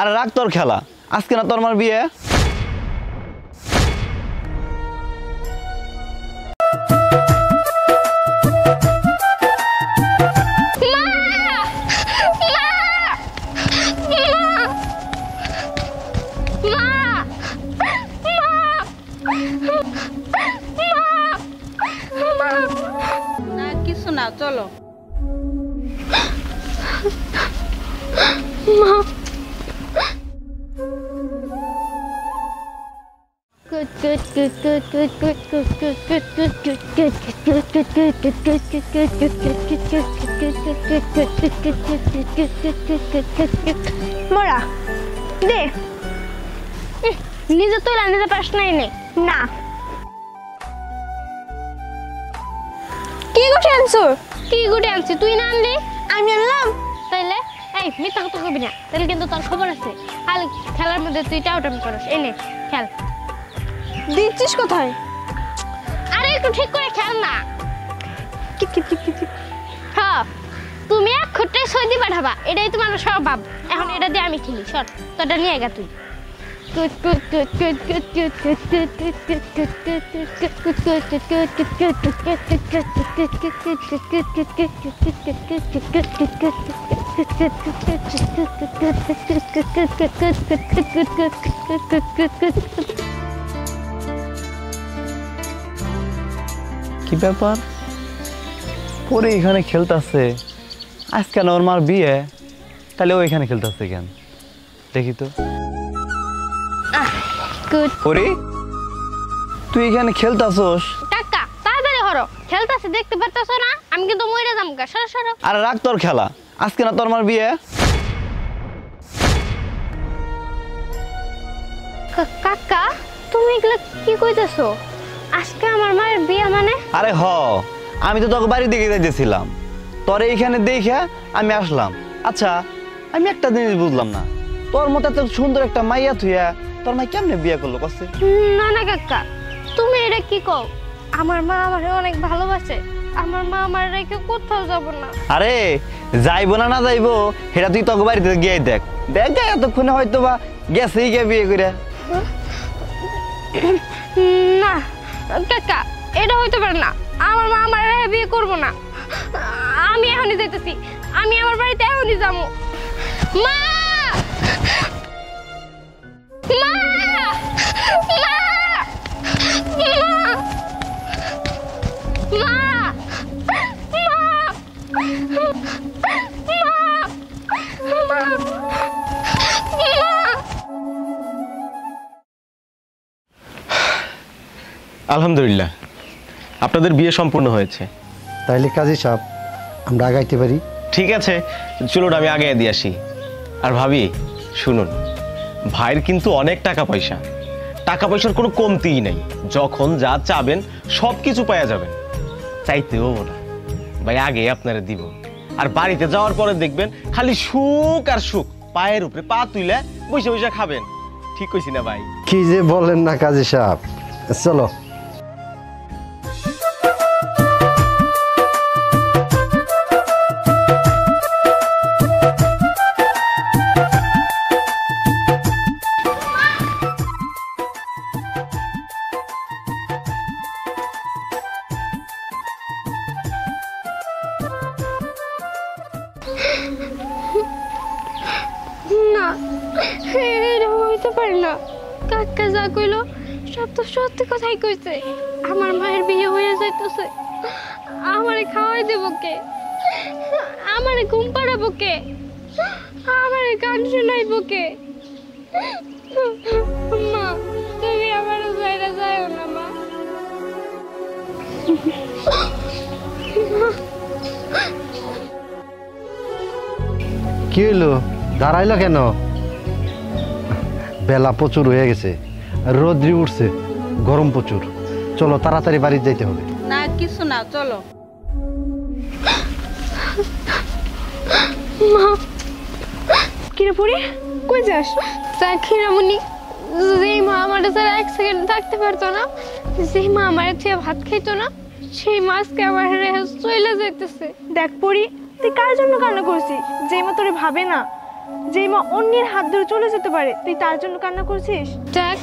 আরে রাখ তোর খেলা, আজকে না তোর মার বিয়ে। কিছু না, চলো। মোরা দে নিজে তুই নিজে প্রশ্ন নে না কি গুটি আনছো? কি গুটি আনছি? তুই না আনলি? আমি আনলাম। তাইলে এই মিথ্যা কথা কইবি না, তাইলে কিন্তু তোর খবর আছে। খালি খেলার মধ্যে তুই টাউটাম করস। এনে খেল। দিচ্ছিস কোথায়? আরে একটু ঠিক করে খেল না। হ্যাঁ তুমি এক খুঁটে সৌদি পাঠাবা, এটাই তোমার স্বভাব। এখন এটা দিয়ে আমি খেলি। সর তোটা নিয়ে গা তুই। কি ব্যাপার, পরে এখানে খেলতেছে আজকে না ওর মার বিয়ে, তাহলে ও এখানে খেলতেছে কেন? দেখি তো। পরে তুই এখানে খেলতাছস? কাকা তাড়াতাড়ি হরো, খেলতাছে দেখতে পারতাছ না? আমি কিন্তু মইরা যাম গা। সরো সরো। আরে রাখ তোর খেলা, আজকে না তোর মার বিয়ে। কাকা তুমি এগুলা কি কইতাছো? আজকে আমার মায়ের বিয়ে মানে? আরে হ, আমি তো তোকে বাড়ির দিকে যাইতেছিলাম, তোর এইখানে দেখে আমি আসলাম। আচ্ছা আমি একটা জিনিস বুঝলাম না, তোর মতো এত সুন্দর একটা মাইয়া থুইয়া তোর মাই কেমনে বিয়ে করলো কসে? না না কাকা তুমি এটা কি কও? আমার মা আমারে অনেক ভালোবাসে। আমার মা আমার রেখে কোথাও যাব না। আরে যাইবো না যাইবো সেটা তুই তোকে বাড়িতে গিয়ে দেখ। দেখ এতক্ষণে হয়তো বা গেছেই গিয়ে বিয়ে করে। না কাকা এটা হইতে পারে না। আমার মা আমার রেখে বিয়ে করব না। আমি এখনই যাইতেছি, আমি আমার বাড়িতে এখনই যাবো। মা মা মা মা আলহামদুলিল্লাহ আপনাদের বিয়ে সম্পূর্ণ হয়েছে। তাইলে কাজী সাহেব আমরা আগাইতে পারি? ঠিক আছে চলুন আমি আগে দিয়ে আসি। আর ভাবি শুনুন, ভাইয়ের কিন্তু অনেক টাকা পয়সা, টাকা পয়সার কোনো কমতিই নেই। যখন যা চাবেন সব কিছু পাওয়া যাবেন, চাইতেও না। ভাই আগে আপনারা দিব, আর বাড়িতে যাওয়ার পরে দেখবেন খালি সুখ আর সুখ। পায়ের উপরে পা তুইলে বসে বসে খাবেন। ঠিক কইছি না ভাই? কি যে বলেন না কাজী সাহেব, চলো। না এটা হইতে পারে না। কাকা যা কইলো সব তো সত্যি কথাই কইছে। আমার মায়ের বিয়ে হয়ে যাইতেছে, আমারে খাওয়াই দেব কে? আমারে ঘুম পাড়াবো কে? আমারে গান শোনাইবো কে? মা তুমি আমার বাইরে যাও না মা। কি হইলো, দাঁড়াইলো কেন? বেলা প্রচুর হয়ে গেছে, রোদ্রি উঠছে, গরম প্রচুর। চলো তাড়াতাড়ি বাড়ি যাইতে হবে। না কিছু না, চলো। মা কিরে পড়ি কই যাস? চাখিরামুনি যেই মা আমার ছাড়া এক সেকেন্ড থাকতে পারতো না, যেই মা আমার চেয়ে ভাত খাইতো না, সেই মাছকে আমার রেহাজ চলে যাইতেছে। দেখ পড়ি তুই কার জন্য কান্না করছিস? যেই মা তোরে ভাবে না, যে মা অন্যের হাত ধরে চলে যেতে পারে তুই তার জন্য কান্না করছিস? দেখ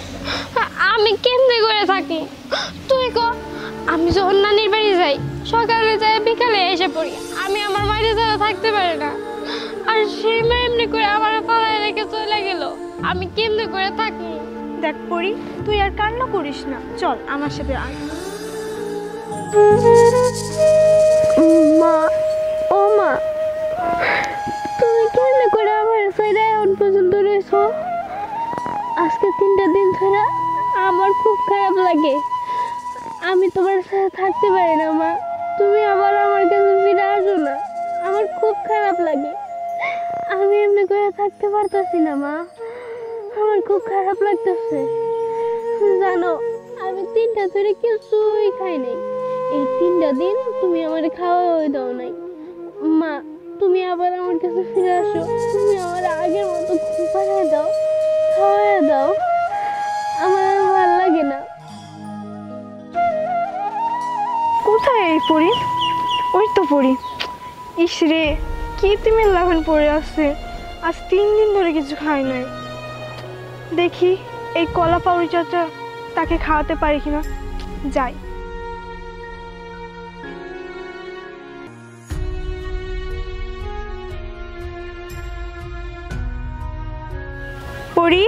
আমি কেমনে করে থাকি তুই ক। আমি যখন নানির বাড়ি যাই সকালে যাই বিকালে এসে পড়ি, আমি আমার বাড়ি ছাড়া থাকতে পারি না। আর সেই মা এমনি করে আমার পাড়ায় রেখে চলে গেল, আমি কেমনে করে থাকি? দেখ পরি, তুই আর কান্না করিস না, চল আমার সাথে আয়। মা, ও মা, তুমি কেমনে করে আমার সাইডে এখন পর্যন্ত রয়েছো? আজকে 3টা দিন ধরে আমার খুব খারাপ লাগে, আমি তোমার সাথে থাকতে পারি না মা। তুমি আবার আমার কাছে ফিরে আসো না, আমার খুব খারাপ লাগে। আমি এমনি করে থাকতে পারতাছি না মা, আমার খুব খারাপ লাগতেছে। জানো আমি 3টা ধরে কিছুই খাই নাই, এই 3টা দিন তুমি আমার খাওয়াই দাও নাই। মা তুমি আবার আমার কাছে ফিরে আসো, তুমি আমার আগের মতো ঘুম পাড়ায় দাও, খাওয়াই দাও, আমার আর ভালো লাগে না। কোথায় এই পরি? ওই তো পরি। ইস রে, কি তুমি লাগান পড়ে আছে, আজ 3 দিন ধরে কিছু খাই নাই। দেখি এই কলা পাউরি চাচা তাকে খাওয়াতে পারি কিনা, যাই। পরি,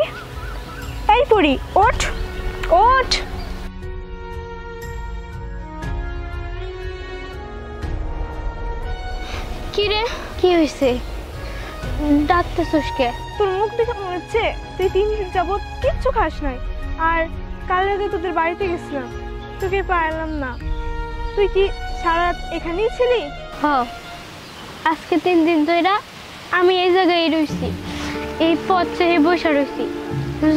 এই পরি, ওঠ ওঠ। কি রে, কি হয়েছে? ডাকতেছিস কে? তোর মুখ দেখে মনে হচ্ছে তুই 3 দিন যাবত কিচ্ছু খাস নাই। আর কাল রাতে তোদের বাড়িতে গেছিলাম, তোকে পাইলাম না। তুই কি সারা রাত এখানেই ছিলি? হ, আজকে 3 দিন ধরে আমি এই জায়গায় রয়েছি, এই পথ চেয়ে বসে রয়েছি।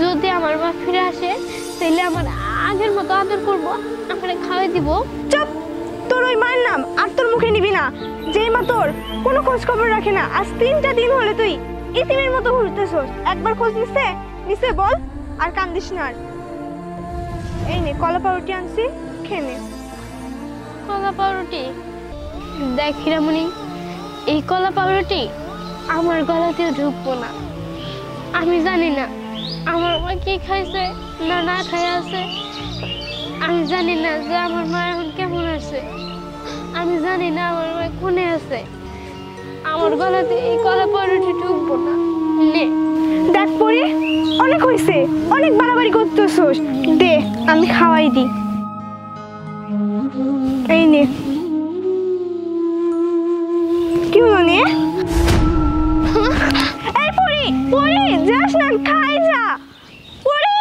যদি আমার মা ফিরে আসে তাহলে আমার আগের মতো আদর করবো, আমার খাওয়াই দিব। চুপ, তোর ওই মায়ের নাম আর তোর মুখে নিবি না। যে মা তোর কোনো খোঁজ খবর রাখে না, আজ 3টা দিন হলে তুই ইতিমের মতো ঘুরতেছস। একবার খোঁজ নিছে বল, আর কান্দিস না। আর এই নে কলা পাউরুটি আনছি, খেয়ে নে। কলা পাউরুটি? দেখ হিরামণি, এই কলা পাউরুটি আমার গলাতেও ঢুকবো না। আমি জানি না আমার মা কি খাইছে না না খাই আছে, আমি জানি না যে আমার মা এখন কেমন আছে, আমি জানি না আমার মা কোনে আছে। আমার গলাতে এই কলা পাউরুটি ঢুকবো না। নে দেখ পরি, অনেক হয়েছে, অনেক বাড়াবাড়ি করতেছস। দে আমি খাওয়াই দিই। এই নে। কি হলো নে? এই পরি, পরি যাস না, খাই যা। পরি,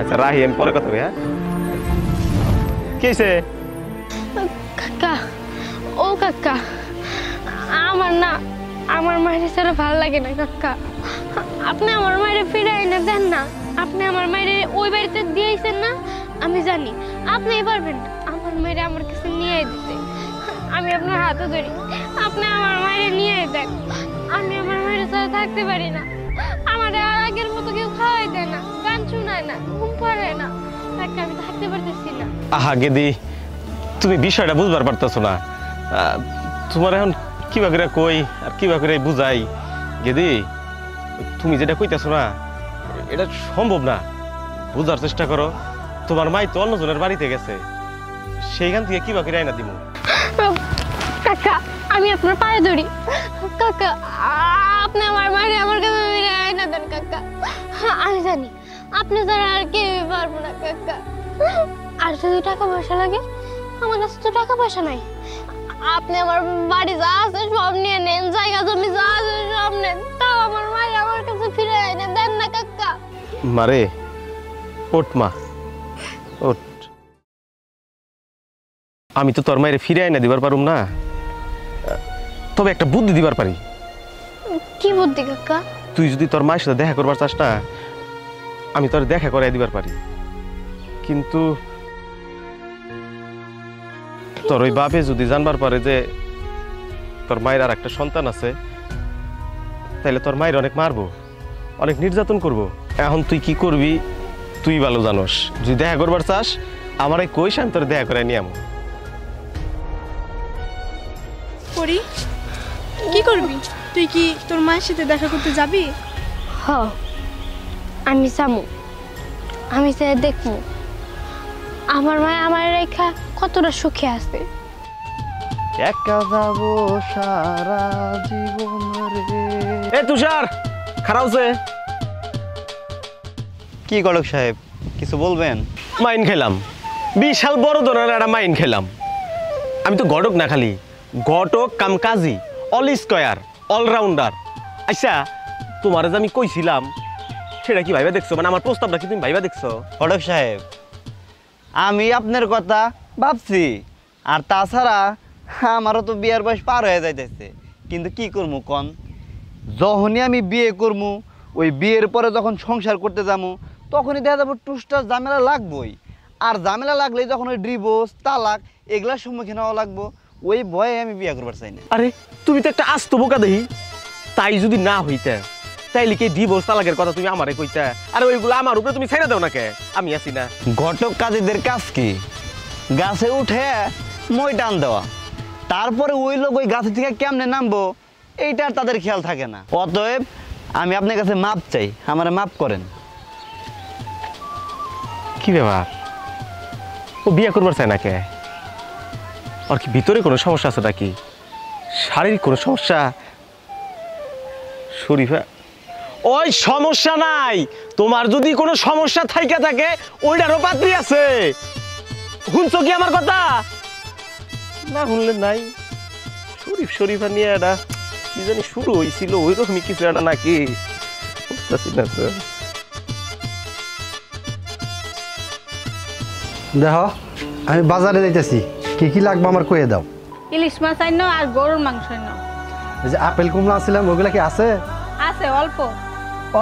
আচ্ছা রাহি, আমি পরে কথা বলি। হ্যাঁ কি হয়েছে? কাকা, ও কাকা, আমার না আমার মায়ের ছাড়া ভালো লাগে না কাকা। আপনি আমার মায়ের ফিরে এনে দেন না, আপনি আমার মায়ের ওই বাড়িতে দিয়েছেন না, আমি জানি আপনি পারবেন না আমার মায়ের আমার কাছে নিয়ে দিতে। আমি আপনার হাতে ধরি, আপনি আমার মায়ের নিয়ে দেন। আমি আমার মায়ের ছাড়া থাকতে পারি না, আমার আর আগের মতো কেউ খাওয়াই দেয় না, গান শোনায় না, ঘুম পাড়ায় না, তাকে আমি থাকতে পারতেছি না। আহা গেদি, তুমি বিষয়টা বুঝবার পারতেছো না। তোমার এখন কিবা করে কই আর কিবা করে বুঝাই। গেদি তুমি যেটা কইতেছো না এটা সম্ভব না, বুঝার চেষ্টা করো। তোমার মাই তো অন্যজনের বাড়িতে গেছে, সেইখান থেকে কিবা করে আইনা দিব। কাকা আমি আপনার পায়ে ধরি, কাকা আপনি আমার মায়ের আমার কাছে আইনা দেন কাকা। আমি জানি আপনি যারা আর কেউ পারবো না কাকা। আর যদি টাকা পয়সা লাগে, আমার কাছে তো টাকা পয়সা নাই, আপনি আমার বাড়ি যা আছে সব নিয়ে নেন, জায়গা জমি যা আছে সব নেন, তাও আমার মায়ের আমার কাছে ফিরে এনে দেন না কাকা। মারে ওঠ মা, ওঠ। আমি তো তোর মায়ের ফিরে আইনা দিবার পারুম না, তবে একটা বুদ্ধি দিবার পারি। কি বুদ্ধি কাকা? তুই যদি তোর মায়ের সাথে দেখা করবার চাস না, আমি তোর দেখা করাই দিবার পারি। কিন্তু তোর ওই বাপে যদি জানবার পারে যে তোর মায়ের আর একটা সন্তান আছে, তাহলে তোর মায়ের অনেক মারবো, অনেক নির্যাতন করব। এখন তুই কি করবি তুই ভালো জানোস। যদি দেখা করবার চাস আমার এই কইস, আমি তোর দেখা করে নিয়ে আমো। পরি কি করবি তুই? কি তোর মায়ের সাথে দেখা করতে যাবি? হ, আমি যাবো, আমি যে দেখবো আমার মা আমার রেখা কতটা সুখে আছে। একা যাবো সারা জীবন রে। এ তুষার, খারাপ আছে? কি গলক সাহেব, কিছু বলবেন? মাইন খেলাম, বিশাল বড় ধরনের একটা মাইন খেলাম। আমি তো ঘটক না, খালি ঘটক কাম কাজী, অল স্কয়ার, অলরাউন্ডার। আচ্ছা, তোমার যে আমি কইছিলাম সেটা কি ভাইবা দেখছো? মানে আমার প্রস্তাবটা কি তুমি ভাইবা দেখছো? গলক সাহেব, আমি আপনার কথা ভাবছি, আর তাছাড়া আমারও তো বিয়ের বয়স পার হয়ে যাইতেছে। কিন্তু কি করবো কন, যখনই আমি বিয়ে করবো, ওই বিয়ের পরে যখন সংসার করতে যাবো, তখনই দেখা যাবো টুসটাস ঝামেলা লাগবোই। আর ঝামেলা লাগলে যখন ওই ডিভোর্স, তালাক এগুলার সম্মুখীন হওয়া লাগবো, ওই ভয়ে আমি বিয়ে করবার চাই না। আরে তুমি তো একটা আস্ত বোকা দেখি। তাই যদি না হইতে তাইলে কি ডিভোর্স তালাকের কথা তুমি আমারে কইতে? আর ওইগুলো আমার উপরে তুমি ছেড়ে দাও না কে? আমি আছি না। ঘটক কাজীদের কাজ কি? গাছে উঠে মই টান দেওয়া, তারপরে ওই লোক ওই গাছের থেকে কেমনে নামবো এইটা আর তাদের খেয়াল থাকে না। অতএব আমি আপনার কাছে মাপ চাই, আমারে মাপ করেন। কি ব্যাপার, ও বিয়ে করবার চায় না কে? আর কি ভিতরে কোনো সমস্যা আছে নাকি? শারীরিক কোনো সমস্যা? শরীফা, ওই সমস্যা নাই। তোমার যদি কোনো সমস্যা থাইকা থাকে ওইটারও পাত্রী আছে। শুনছো কি আমার কথা? না শুনলে নাই। শরীফা নিয়ে এটা কি জানি শুরু হয়েছিল, ওই রকমই কিছু একটা নাকি বুঝতেছি না তো। দেখো, আমি বাজারে যাইতেছি, কি কি লাগবে আমার কয়ে দাও। ইলিশ মাছ আইন আর গরুর মাংস আইন। এই যে আপেল কুমড়া আছিলাম, ওগুলা কি আছে? আছে অল্প।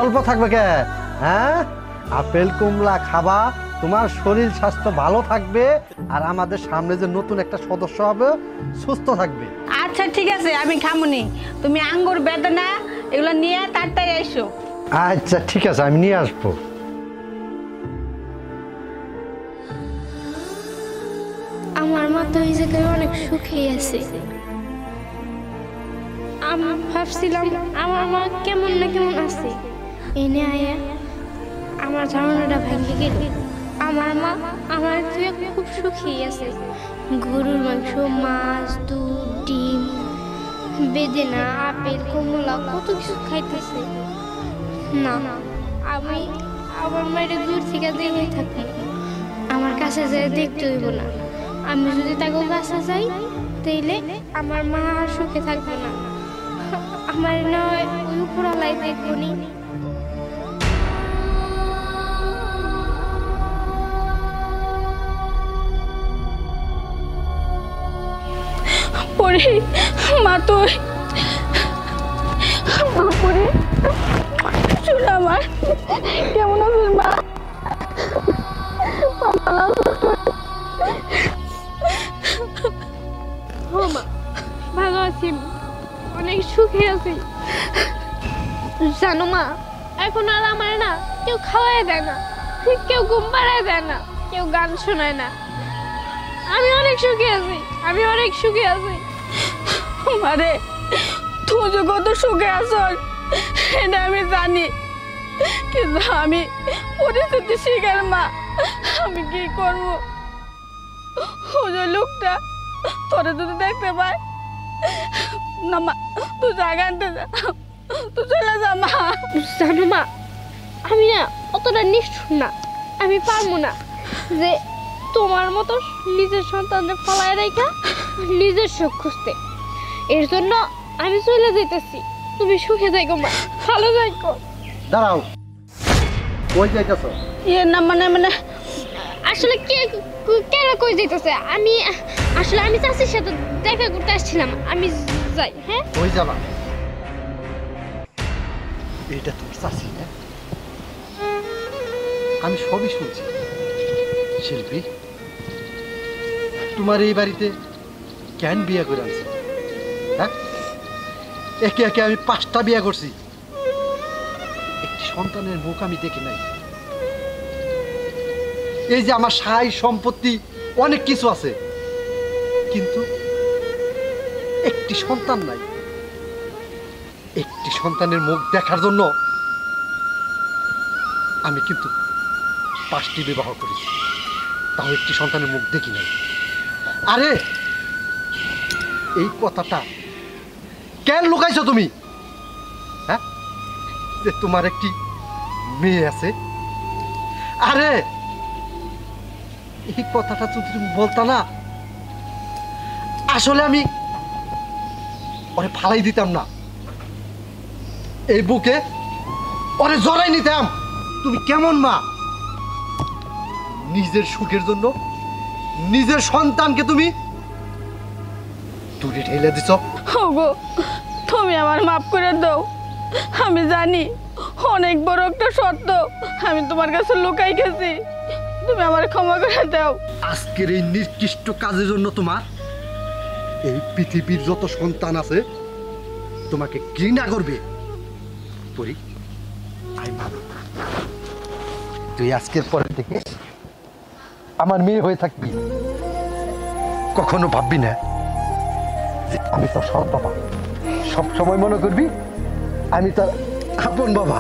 অল্প থাকবে কে? হ্যাঁ, আপেল কুমড়া খাবা, তোমার শরীর স্বাস্থ্য ভালো থাকবে, আর আমাদের সামনে যে নতুন একটা সদস্য হবে সুস্থ থাকবে। আচ্ছা ঠিক আছে, আমি খামুনি। তুমি আঙ্গুর বেদানা এগুলো নিয়ে তাড়াতাড়ি এসো। আচ্ছা ঠিক আছে, আমি নিয়ে আসবো। আমার মা তো এই জায়গায় অনেক সুখেই আছে। আমি ভাবছিলাম আমার মা কেমন না কেমন আছে, এনে আয়া আমার ধারণাটা ভেঙে গেল। আমার মা আমার তুই খুব সুখেই আছে। গরুর মাংস, মাছ, দুধ, ডিম, বেদেনা, আপেল, কমলা কত কিছু খাইতেছে। না, আমি আমার মায়ের দূর থেকে দেখে থাকি, আমার কাছে যেয়ে দেখতে হইব না। আমি যদি তাকে কাছে যাই তাইলে আমার মা আর সুখে থাকবে না। আমার নয় ওই উপরালাই দেখবো নি। পরে মা তুই পরে শুনে আমার কেমন আছিস মা? ভালো আছি, অনেক সুখে আছি। জানো মা, এখন আর আমার না কেউ খাওয়াই দেয় না, কেউ ঘুম পাড়ায় দেয় না, কেউ গান শোনায় না। আমি অনেক সুখে আছি, আমি অনেক সুখে আছি। মারে তুই যে কত সুখে আছো এটা আমি জানি, কিন্তু আমি পরিস্থিতি শিকার মা। আমি কি করবো? ওই যে লোকটা তোরে যদি দেখতে পায় না মা, তুই জায়গা আনতে যা, তুই চলে যা মা। জানো মা, আমি না অতটা নিষ্ঠুর না, আমি পারবো না যে তোমার মতো নিজের সন্তানদের ফলায় রেখা নিজের সুখ খুঁজতে। এর জন্য আমি চলে যেতেছি। তুমি সুখে থাকো মা, ভালো থাকো। দাঁড়াও, ওই যাইতেছ? না মানে মানে আসলে কে কেন কই যাইতেছে? আমি আসলে আমি চাচির সাথে দেখা করতে আসছিলাম, আমি যাই। হ্যাঁ, ওই যাবা? এটা তোমার চাচি না? আমি সবই শুনছি। শিল্পী, তোমার এই বাড়িতে কেন বিয়ে করে আনছি? হ্যাঁ, একে একে আমি 5টা বিয়ে করছি, একটি সন্তানের মুখ আমি দেখি নাই। এই যে আমার সাই সম্পত্তি অনেক কিছু আছে, কিন্তু একটি সন্তান নাই। একটি সন্তানের মুখ দেখার জন্য আমি কিন্তু 5টি বিবাহ করেছি, তাও একটি সন্তানের মুখ দেখি নাই। আরে এই কথাটা কেন লুকাইছো তুমি? হ্যাঁ, যে তোমার একটি মেয়ে আছে। আরে এই কথাটা যদি তুমি বলতা না, আসলে আমি ওরে ফালাই দিতাম না, এই বুকে ওরে জড়াই নিতাম। তুমি কেমন মা? নিজের সুখের জন্য নিজের সন্তানকে তুমি দূরে ঠেলে দিছ। ওগো, তুমি আমার মাফ করে দাও। আমি জানি অনেক বড় একটা সত্য আমি তোমার কাছে লুকাই গেছি, তুমি আমার ক্ষমা করে দাও। আজকের এই নিকৃষ্ট কাজের জন্য তোমার এই পৃথিবীর যত সন্তান আছে তোমাকে ঘৃণা করবে। পরি, আই বাবা, তুই আজকের পরে থেকে আমার মেয়ে হয়ে থাকবি। কখনো ভাববি না যে আমি তোর সৎ বাবা, সব সময় মনে করবি আমি তোর আপন বাবা।